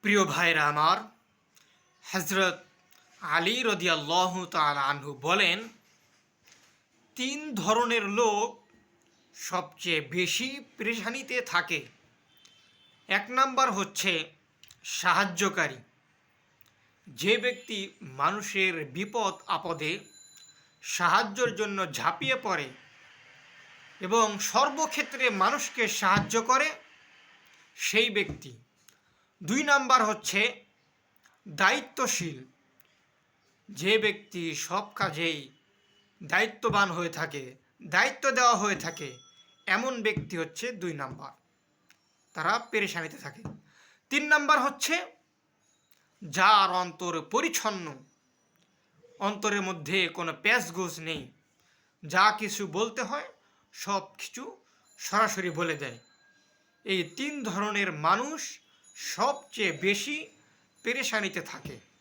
প্রিয় ভাইরা আমার, হযরত আলী রাদিয়াল্লাহু তাআলা আনহু বলেন, তিন ধরনের লোক সবচেয়ে বেশি পেরেশানিতে থাকে। এক নাম্বার হচ্ছে সাহায্যকারী। যে ব্যক্তি মানুষের বিপদ আপদে সাহায্যের জন্য ঝাঁপিয়ে পড়ে এবং সর্বক্ষেত্রে মানুষকে সাহায্য করে, সেই ব্যক্তি। দুই নাম্বার হচ্ছে দায়িত্বশীল। যে ব্যক্তি সব কাজেই দায়িত্ববান হয়ে থাকে, দায়িত্ব দেওয়া হয়ে থাকে, এমন ব্যক্তি হচ্ছে দুই নাম্বার, তারা পেরেশানিতে থাকে। তিন নাম্বার হচ্ছে যার অন্তর পরিচ্ছন্ন, অন্তরের মধ্যে কোনো প্যাঁচগোছ নেই, যা কিছু বলতে হয় সব কিছু সরাসরি বলে দেয়। এই তিন ধরনের মানুষ সবচেয়ে বেশি পেরেশানিতে থাকে।